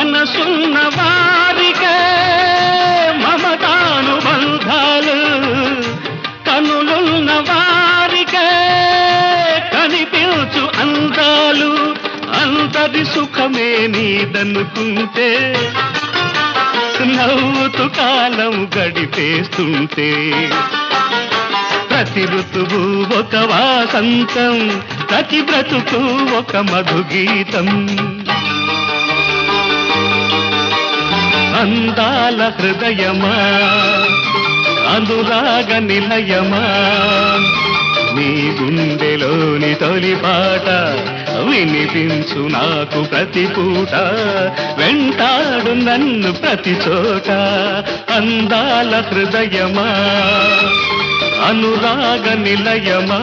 మనసున్న వారికే మమతానుబంధాలు, కనులున్న వారికే కనిపించు అందాలు. అంతది సుఖమే నీదనుకుంటే, నవ్వుతూ కాలం గడిపేస్తుంటే, ప్రతి ఋతువు ఒక వాసంతం, ప్రతి బ్రతుకు ఒక మధుగీతం. అందాల హృదయమా, అనురాగ నిలయమా, నీ గుండెలోని తొలి పాట వినిపించు నాకు ప్రతి పూట, వెంటాడు నన్ను ప్రతి చోట. అందాల హృదయమా, అనురాగ నిలయమా.